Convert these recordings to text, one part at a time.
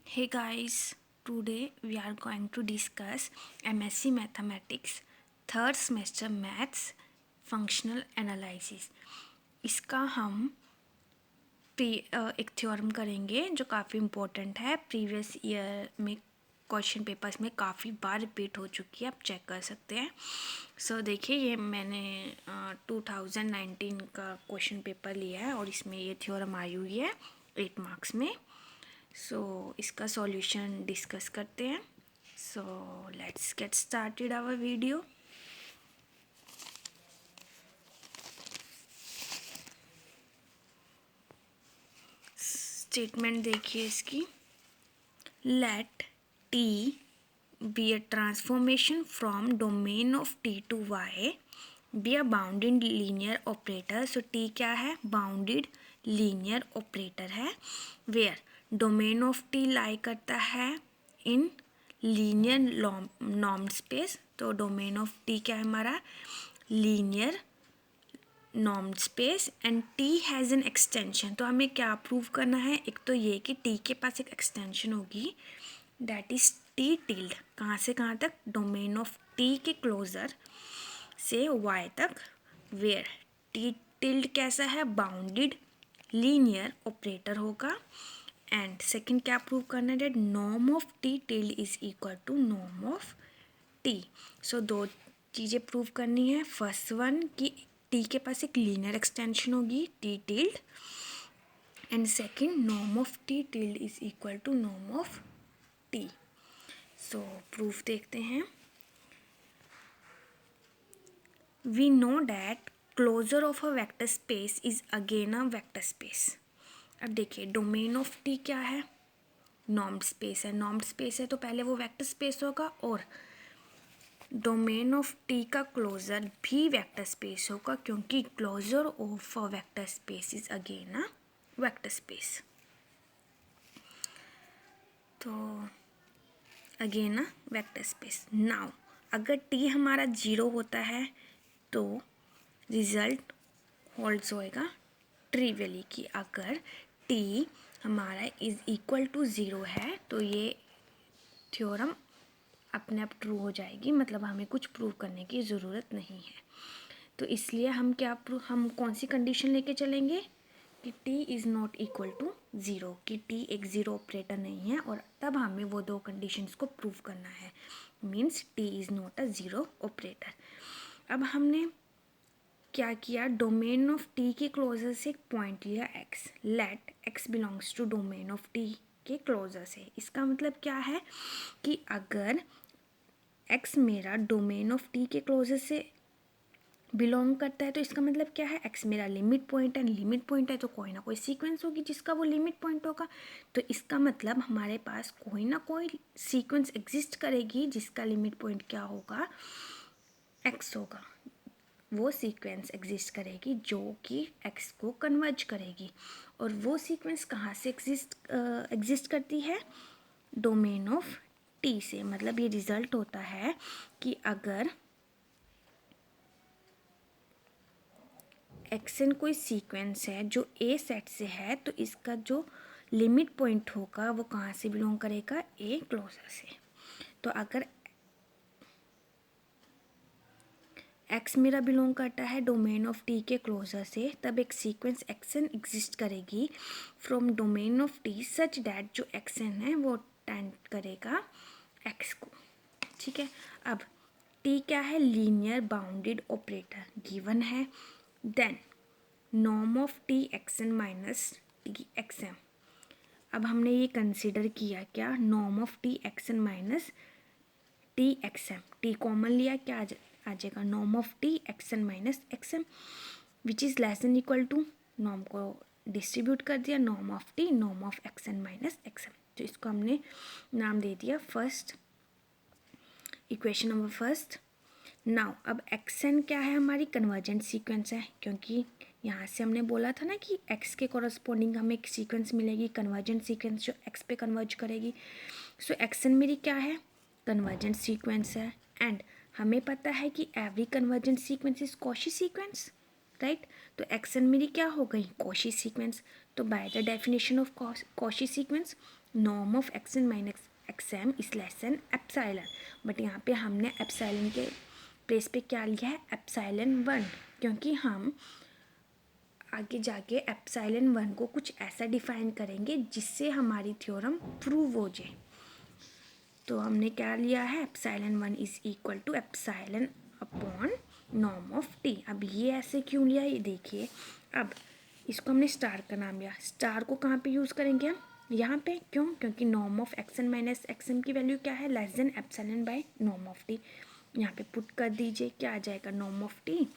Hey guys, today we are going to discuss MSc Mathematics third semester maths functional analysis. इसका हम एक theorem करेंगे जो काफ़ी इम्पोर्टेंट है, प्रीवियस ईयर में क्वेश्चन पेपर्स में काफ़ी बार रिपीट हो चुकी है, आप चेक कर सकते हैं। सो देखिए, ये मैंने 2019 का क्वेश्चन पेपर लिया है और इसमें ये थ्योरम आई हुई है 8 मार्क्स में। सो इसका सॉल्यूशन डिस्कस करते हैं। So let's get started our video. Statement देखिए इसकी, let T be a transformation from domain of T to Y be a bounded linear operator. So T क्या है? बाउंडेड लीनियर ऑपरेटर है, where domain of T lie करता है in linear norm space. तो domain of T क्या है हमारा? Linear norm space and T has an extension. तो हमें क्या प्रूव करना है? एक तो ये कि टी के पास एक एक्सटेंशन होगी, दैट इज टी टिल्ड। कहाँ से कहाँ तक? डोमेन ऑफ टी के क्लोजर से वाई तक, वेयर टी टिल्ड कैसा है? बाउंडेड लीनियर ऑपरेटर होगा। एंड सेकंड क्या प्रूव करना है? That norm of T tilde is equal to norm of T. So दो चीज़ें प्रूव करनी है। फर्स्ट वन कि टी के पास एक लीनियर एक्सटेंशन होगी T tilde, and second norm of T tilde is equal to norm of T. So proof देखते हैं। We know that closure of a vector space is again a vector space. अब देखिए, domain of T क्या है? नॉर्म्ड space है। नॉर्म्ड space है तो पहले वो वेक्टर स्पेस होगा, और डोमेन ऑफ टी का क्लोजर भी वेक्टर स्पेस होगा, क्योंकि closure of a vector space is again a vector space. तो again a vector space. Now अगर टी हमारा 0 होता है तो रिजल्ट होल्ड्स होएगा ट्रिवियली, कि अगर टी हमारा इज इक्वल टू 0 है तो ये थ्योरम अपने आप ट्रू हो जाएगी, मतलब हमें कुछ प्रूव करने की ज़रूरत नहीं है। तो इसलिए हम कौन सी कंडीशन लेके चलेंगे कि t is not equal to 0, कि t एक ज़ीरो ऑपरेटर नहीं है, और तब हमें वो दो कंडीशंस को प्रूव करना है। Means t is not a zero operator. अब हमने क्या किया? डोमेन ऑफ टी के क्लोजर से एक पॉइंट लिया x, let x belongs to domain of T के क्लोजर से। इसका मतलब क्या है कि अगर x मेरा डोमेन ऑफ टी के क्लोजर से बिलोंग करता है तो इसका मतलब क्या है? x मेरा लिमिट पॉइंट है, लिमिट पॉइंट है तो कोई ना कोई सीक्वेंस होगी जिसका वो लिमिट पॉइंट होगा। तो इसका मतलब हमारे पास कोई ना कोई सीक्वेंस एग्जिस्ट करेगी जिसका लिमिट पॉइंट क्या होगा? x होगा। वो सीक्वेंस एग्जिस्ट करेगी जो कि x को कन्वर्ज करेगी, और वो सीक्वेंस कहाँ से एग्जिस्ट करती है? डोमेन ऑफ टी से। मतलब ये रिजल्ट होता है कि अगर एक्सन कोई सीक्वेंस है जो ए सेट से है तो इसका जो लिमिट पॉइंट होगा वो कहाँ से बिलोंग करेगा? ए क्लोजर से। तो अगर एक्स मेरा बिलोंग करता है डोमेन ऑफ टी के क्लोजर से, तब एक सीक्वेंस एक्सन एग्जिस्ट करेगी from domain of T such that जो एक्सन है वो टेंड करेगा एक्स को। ठीक है। अब टी क्या है? लीनियर बाउंडेड ऑपरेटर गिवन है। Then norm of T x n minus T x m. अब हमने ये कंसिडर किया क्या? Norm of T x n minus T x m. T common लिया, क्या आ जाएगा? Norm of T x n minus x m, which is less than equal to, norm को डिस्ट्रीब्यूट कर दिया, norm of T norm of x n minus x m. तो इसको हमने नाम दे दिया first, equation number first. Now अब एक्सन क्या है? हमारी कन्वर्जेंट सीक्वेंस है, क्योंकि यहाँ से हमने बोला था ना कि एक्स के कॉरस्पॉन्डिंग हमें एक सीक्वेंस मिलेगी, कन्वर्जेंट सीक्वेंस जो एक्स पे कन्वर्ज करेगी। सो एक्सन मेरी क्या है? कन्वर्जेंट सीक्वेंस है। एंड हमें पता है कि every convergent sequence is Cauchy sequence, right? तो एक्सन मेरी क्या हो गई? Cauchy sequence. तो by the definition of Cauchy sequence, norm of x n minus x m is less than epsilon, but यहाँ पे हमने एप्सिलॉन के प्लेस पे क्या लिया है, एप्सिलॉन 1, क्योंकि हम आगे जाके एप्सिलॉन 1 को कुछ ऐसा डिफाइन करेंगे जिससे हमारी थ्योरम प्रूव हो जाए। तो हमने क्या लिया है, epsilon 1 is equal to epsilon upon norm of T. अब ये ऐसे क्यों लिया, ये देखिए। अब इसको हमने स्टार का नाम लिया, स्टार को कहाँ पे यूज़ करेंगे हम, यहाँ पे। क्यों, क्योंकि norm of x n minus XM की वैल्यू क्या है, less than epsilon bye norm of T. यहाँ पे पुट कर दीजिए, क्या आ जाएगा, norm of T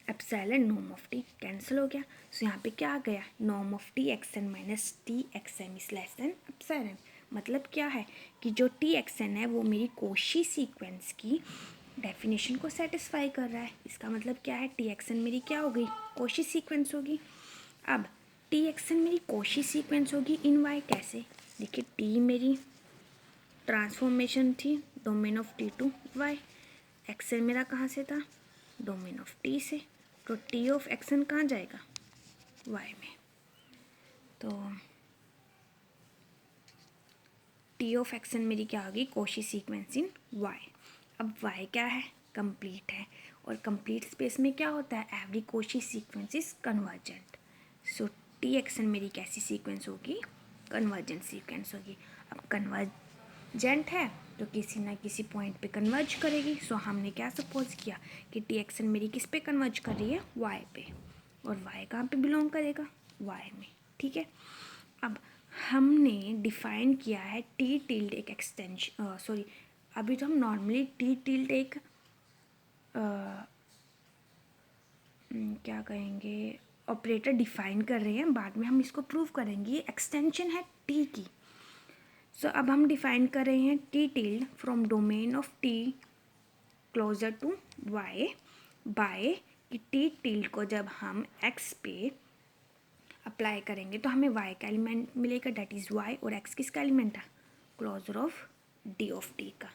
epsilon norm of T cancel हो गया। सो यहाँ पे क्या आ गया, norm of T x n minus T XM is less than epsilon. मतलब क्या है कि जो टी एक्सन है वो मेरी कोशी सीक्वेंस की डेफिनेशन को सेटिस्फाई कर रहा है। इसका मतलब क्या है, टी एक्सन मेरी क्या हो गई, कोशी सीक्वेंस होगी। अब टी एक्सन मेरी कोशी सीक्वेंस होगी इन वाई, कैसे, देखिए टी मेरी ट्रांसफॉर्मेशन थी domain of T to Y, x n मेरा कहाँ से था, डोमेन ऑफ टी से, तो टी ऑफ एक्सन कहाँ जाएगा, वाई में। तो टी ऑफ एक्सन मेरी क्या होगी, कोशी सीक्वेंस इन वाई। अब वाई क्या है, कंप्लीट है, और कंप्लीट स्पेस में क्या होता है, every Cauchy sequence is convergent. So T action मेरी कैसी सीक्वेंस होगी, कन्वर्जेंट सीक्वेंस होगी। अब कन्वर्जेंट है तो किसी ना किसी पॉइंट पे कन्वर्ज करेगी। सो हमने क्या सपोज किया कि टी एक्सन मेरी किस पे कन्वर्ज कर रही है, वाई पे, और वाई कहाँ पे बिलोंग करेगा, वाई में, ठीक है। अब हमने डिफाइन किया है टी टिल्ड एक एक्सटेंशन, सॉरी अभी तो हम नॉर्मली टी टिल्ड एक क्या कहेंगे, ऑपरेटर डिफाइन कर रहे हैं, बाद में हम इसको प्रूव करेंगे। ये एक्सटेंशन है टी की। सो अब हम डिफाइन कर रहे हैं T tilde from domain of T closure to Y by कि टी टिल्ड को जब हम एक्स पे अप्लाई करेंगे तो हमें y का एलिमेंट मिलेगा, डेट इज़ y, और x किसका एलिमेंट है, closure of d of t का।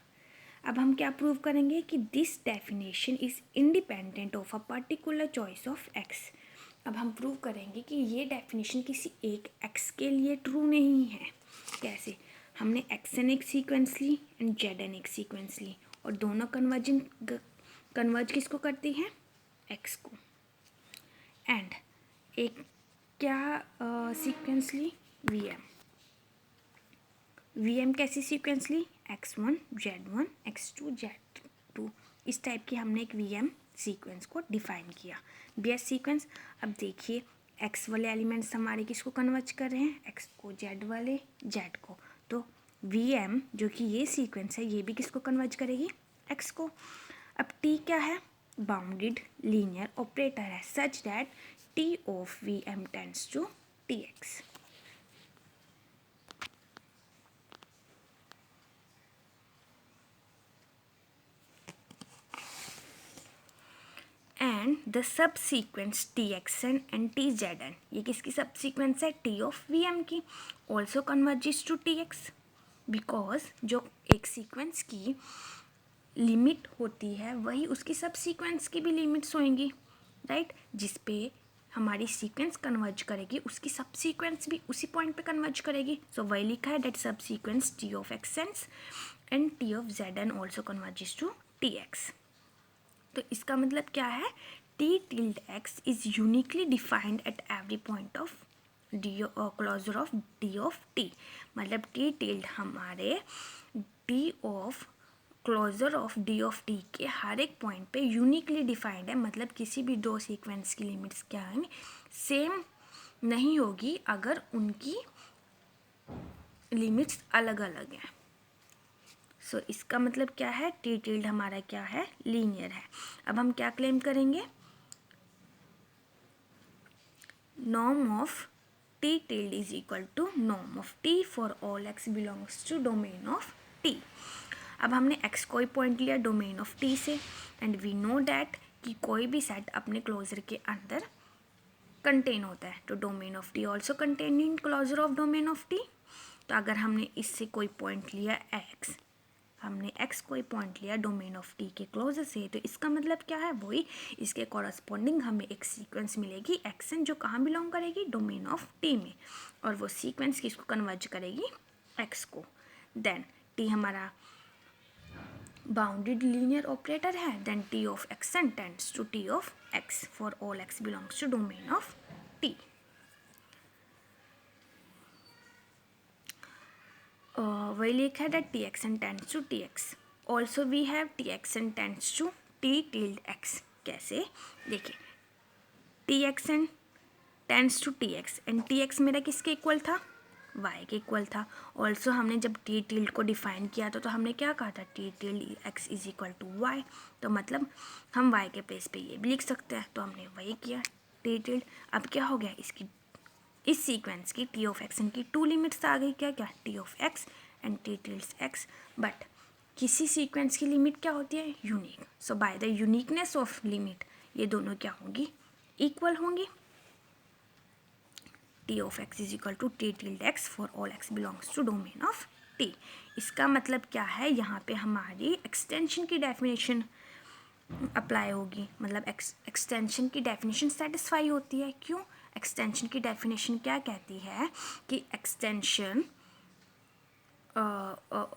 अब हम क्या प्रूव करेंगे कि this definition is independent of a particular choice of x। अब हम प्रूव करेंगे कि ये डेफिनेशन किसी एक x के लिए ट्रू नहीं है। कैसे, हमने xn एक सीक्वेंस ली एंड zn एक सीक्वेंस ली, और दोनों कन्वर्ज किसको करती हैं, x को। एंड एक क्या सीक्वेंस ली, वी एम कैसी सीक्वेंस ली, x1 z1 x2 z2, इस टाइप की हमने एक वी एम सीक्वेंस को डिफाइन किया, बेस सीक्वेंस। अब देखिए x वाले एलिमेंट्स हमारे किसको कन्वर्ज कर रहे हैं, x को, z वाले z को, तो वी एम जो कि ये सीक्वेंस है ये भी किसको कन्वर्ज करेगी, x को। अब t क्या है, बाउंडेड लीनियर ऑपरेटर है, such that t of Vm tends to Tx. And the subsequence Txn and Tzn, ये किसकी subsequence है, T of Vm की, also converges to Tx, because जो एक sequence की लिमिट होती है वही उसकी subsequence की भी लिमिट्स होंगी, राइट, जिस पे हमारी सीक्वेंस कन्वर्ज करेगी उसकी सब सीक्वेंस भी उसी पॉइंट पे कन्वर्ज करेगी। सो वही लिखा है that subsequence T of x n and T of Z N also converges to T X. तो इसका मतलब क्या है, T tilde x is uniquely defined at every point of D closure of D of T. मतलब T tilde हमारे D of closure of D of T के हर एक पॉइंट पे यूनिकली डिफाइंड है। मतलब किसी भी दो सीक्वेंस की लिमिट्स क्या आएंगी, सेम नहीं होगी अगर उनकी लिमिट्स अलग अलग हैं। सो इसका मतलब क्या है, टी टिल्ड हमारा क्या है, लीनियर है। अब हम क्या क्लेम करेंगे, norm of T tilde is equal to norm of T for all x belongs to domain of T. अब हमने x कोई पॉइंट लिया डोमेन ऑफ t से, एंड वी नो डैट कि कोई भी सेट अपने क्लोजर के अंदर कंटेन होता है, तो domain of t also contain in closure of domain of t। तो अगर हमने इससे कोई पॉइंट लिया x, हमने x कोई पॉइंट लिया डोमेन ऑफ t के क्लोजर से, तो इसका मतलब क्या है, वही इसके कॉरस्पॉन्डिंग हमें एक सीक्वेंस मिलेगी xn जो कहाँ बिलोंग करेगी, डोमेन ऑफ t में, और वो सीक्वेंस किसको कन्वर्ज करेगी, एक्स को। देन टी हमारा बाउंडेड लीनियर ऑपरेटर है, then T of x n tends to T of x for all x belongs to domain of T. वही लिखा है that txn tends to tx. Also we have txn tends to t tilde x. कैसे देखिए, txn tends to tx and tx मेरा किसके equal था, y के equal था। ऑल्सो हमने जब t टिल्ड को डिफाइन किया था तो हमने क्या कहा था, t tilde x is equal to y, तो मतलब हम y के प्लेस पे ये भी लिख सकते हैं, तो हमने वही किया t टिल्ड। अब क्या हो गया, इसकी इस सीक्वेंस की टी ऑफ एक्स एन की 2 लिमिट्स आ गई, क्या क्या, T of X and T tildes X. But किसी सीक्वेंस की लिमिट क्या होती है, unique. So by the uniqueness of limit ये दोनों क्या होंगी, इक्वल होंगी। T of X is equal to T tilde X for all x belongs to domain of T. इसका मतलब क्या है, यहाँ पे हमारी एक्सटेंशन की डेफिनेशन अप्लाई होगी, मतलब एक्सटेंशन की डेफिनेशन सेटिस्फाई होती है। क्यों, एक्सटेंशन की डेफिनेशन क्या कहती है कि एक्सटेंशन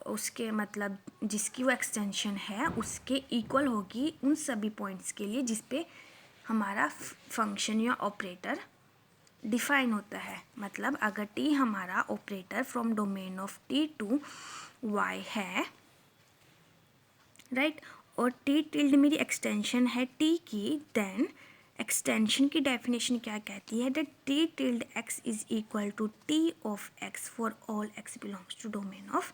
उसके मतलब जिसकी वो एक्सटेंशन है उसके इक्वल होगी उन सभी पॉइंट्स के लिए जिस पे हमारा फंक्शन या ऑपरेटर डिफाइन होता है। मतलब अगर टी हमारा operator from domain of T to Y है, राइट, और टी टिल्ड मेरी एक्सटेंशन है टी की, देन एक्सटेंशन की डेफिनेशन क्या कहती है, that T tilde x is equal to T of x for all x belongs to domain of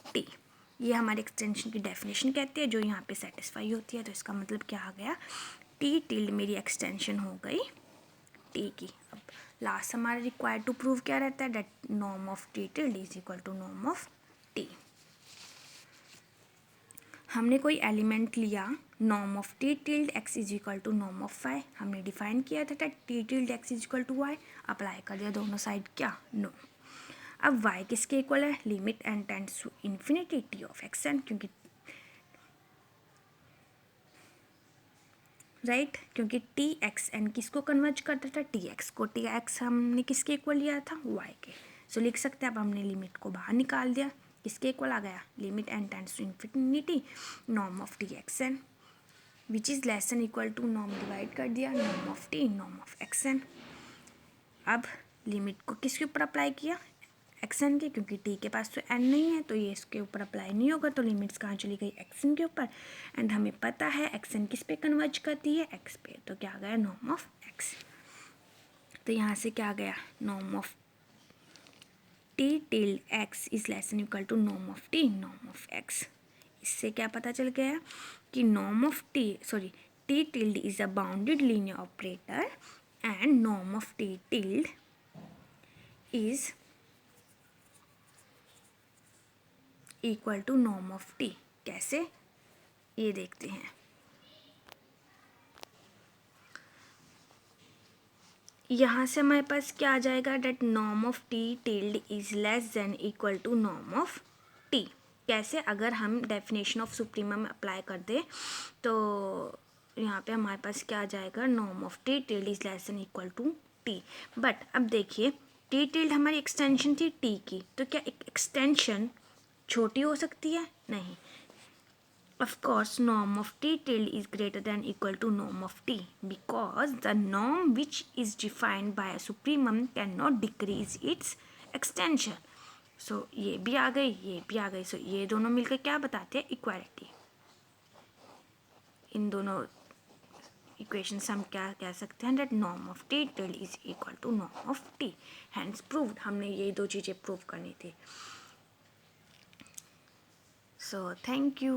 T. ये हमारी एक्सटेंशन की डेफिनेशन कहती है जो यहाँ पे सेटिस्फाई होती है। तो इसका मतलब क्या आ गया, टी टिल्ड मेरी एक्सटेंशन हो गई टी की। अब लास्ट हमारा रिक्वायर्ड टू प्रूव क्या रहता है, that norm of T tilde is equal to norm of T. हमने कोई एलिमेंट लिया, norm of T tilde x is equal to norm of Y, हमने डिफाइन किया था T tilde x is equal to Y, apply कर दिया दोनों side क्या, नो। अब वाई किसके इक्वल है, limit n tends to infinity T of x n, क्योंकि राइट क्योंकि टी एक्स एन किसको कन्वर्ज करता था, टी एक्स को। टी एक्स हमने किसके इक्वल लिया था, वाई के। सो लिख सकते हैं, अब हमने लिमिट को बाहर निकाल दिया, किसके इक्वल आ गया, limit n tends to infinity norm of T x n which is less and equal to norm divide कर दिया, norm of T norm of x n. अब लिमिट को किसके ऊपर अप्लाई किया, एक्स एन के, क्योंकि टी के पास तो एन नहीं है तो ये इसके ऊपर अप्लाई नहीं होगा, तो लिमिट्स कहाँ चली गई, एक्स एन के ऊपर। एंड हमें पता है एक्स एन किस पे कन्वर्ज करती है, एक्स पे, तो क्या आ गया, नॉर्म ऑफ एक्स। तो यहाँ से क्या आ गया, norm of T tilde x is less and equal to norm of T norm of x. इससे क्या पता चल गया कि norm of T tilde is a bounded linear operator and norm of T tilde is equal to norm of T. कैसे, ये देखते हैं। यहाँ से हमारे पास क्या आ जाएगा, that norm of T tilde is less than equal to norm of T. कैसे, अगर हम डेफिनेशन ऑफ सुप्रीमम अप्लाई कर दें तो यहाँ पे हमारे पास क्या आ जाएगा, norm of T tilde is less than equal to T. But अब देखिए, टी टिल्ड हमारी एक्सटेंशन थी टी की, तो क्या एक एक्सटेंशन छोटी हो सकती है, नहीं। Of course, norm of t tilde is greater than equal to norm of t because the norm which is defined by a supremum cannot decrease its extension. So ये भी आ गई, ये भी आ गई। So ये दोनों मिलकर क्या बताते हैं, इक्वालिटी। इन दोनों इक्वेशंस हम क्या कह सकते हैं, that norm of t tilde is equal to norm of t. Hence proved, हमने ये दो चीज़ें प्रूव करनी थी। So thank you.